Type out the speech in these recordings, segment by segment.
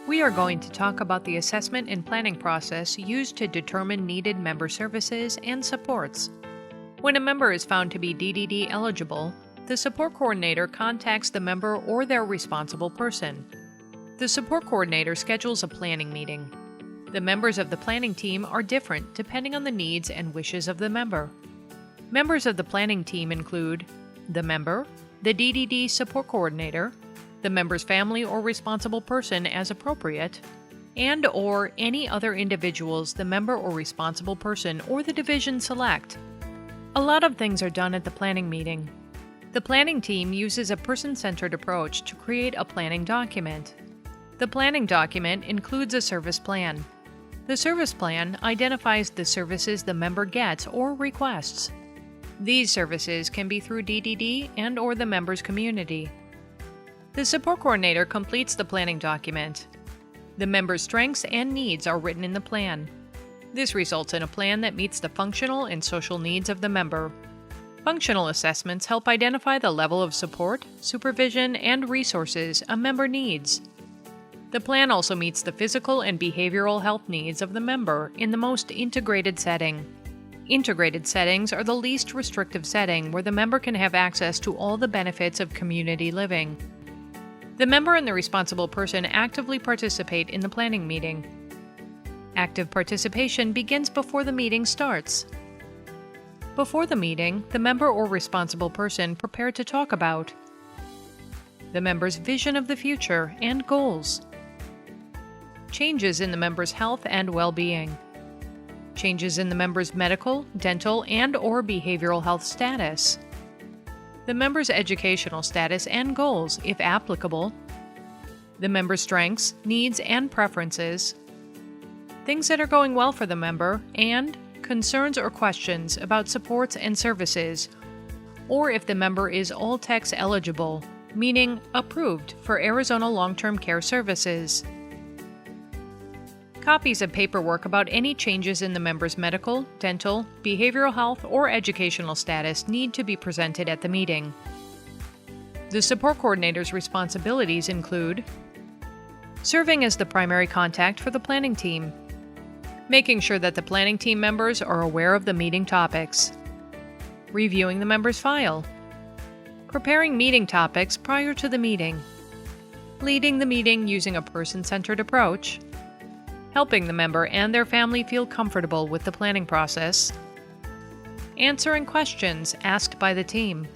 We are going to talk about the assessment and planning process used to determine needed member services and supports. When a member is found to be DDD eligible, the support coordinator contacts the member or their responsible person. The support coordinator schedules a planning meeting. The members of the planning team are different depending on the needs and wishes of the member. Members of the planning team include the member, the DDD support coordinator, the member's family or responsible person as appropriate, and/or any other individuals the member or responsible person or the division select. A lot of things are done at the planning meeting. The planning team uses a person-centered approach to create a planning document. The planning document includes a service plan. The service plan identifies the services the member gets or requests. These services can be through DDD and/or the member's community. The support coordinator completes the planning document. The member's strengths and needs are written in the plan. This results in a plan that meets the functional and social needs of the member. Functional assessments help identify the level of support, supervision, and resources a member needs. The plan also meets the physical and behavioral health needs of the member in the most integrated setting. Integrated settings are the least restrictive setting where the member can have access to all the benefits of community living. The member and the responsible person actively participate in the planning meeting. Active participation begins before the meeting starts. Before the meeting, the member or responsible person prepare to talk about the member's vision of the future and goals, changes in the member's health and well-being, changes in the member's medical, dental, and/or behavioral health status, the member's educational status and goals, if applicable, the member's strengths, needs, and preferences, things that are going well for the member, and concerns or questions about supports and services, or if the member is all-text eligible, meaning approved for Arizona long-term care services. Copies of paperwork about any changes in the member's medical, dental, behavioral health, or educational status need to be presented at the meeting. The support coordinator's responsibilities include serving as the primary contact for the planning team, making sure that the planning team members are aware of the meeting topics, reviewing the member's file, preparing meeting topics prior to the meeting, leading the meeting using a person-centered approach, helping the member and their family feel comfortable with the planning process, answering questions asked by the team,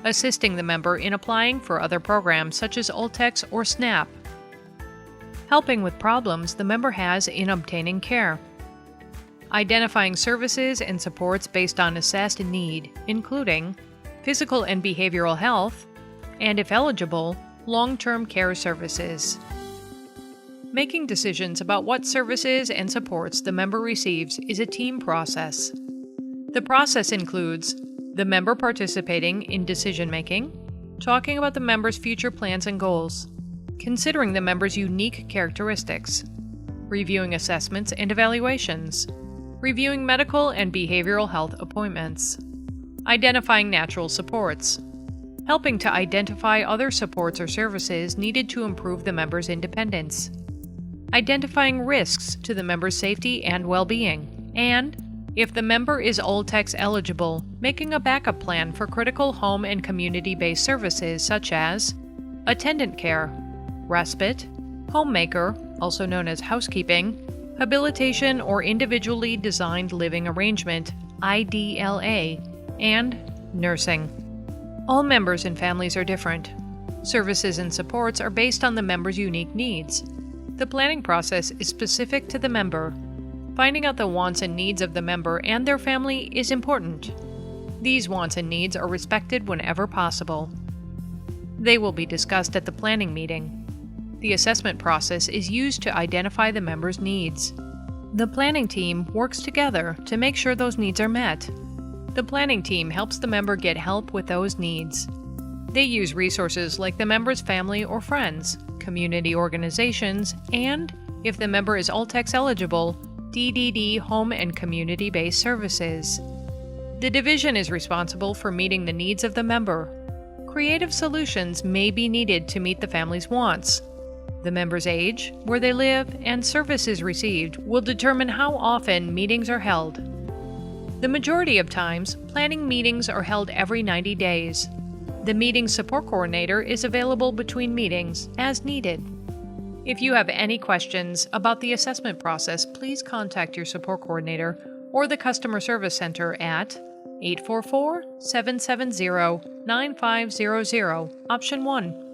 assisting the member in applying for other programs such as Ultex or SNAP, helping with problems the member has in obtaining care, identifying services and supports based on assessed need, including physical and behavioral health, and if eligible, long-term care services. Making decisions about what services and supports the member receives is a team process. The process includes the member participating in decision-making, talking about the member's future plans and goals, considering the member's unique characteristics, reviewing assessments and evaluations, reviewing medical and behavioral health appointments, identifying natural supports, helping to identify other supports or services needed to improve the member's independence, identifying risks to the member's safety and well-being, and, if the member is Ultex eligible, making a backup plan for critical home and community-based services such as attendant care, respite, homemaker, also known as housekeeping, habilitation or individually designed living arrangement, IDLA, and nursing. All members and families are different. Services and supports are based on the member's unique needs. The planning process is specific to the member. Finding out the wants and needs of the member and their family is important. These wants and needs are respected whenever possible. They will be discussed at the planning meeting. The assessment process is used to identify the member's needs. The planning team works together to make sure those needs are met. The planning team helps the member get help with those needs. They use resources like the member's family or friends, community organizations, and, if the member is Ultex eligible, DDD home and community-based services. The division is responsible for meeting the needs of the member. Creative solutions may be needed to meet the family's wants. The member's age, where they live, and services received will determine how often meetings are held. The majority of times, planning meetings are held every 90 days. The meeting support coordinator is available between meetings as needed. If you have any questions about the assessment process, please contact your support coordinator or the Customer Service Center at 844-770-9500, option 1.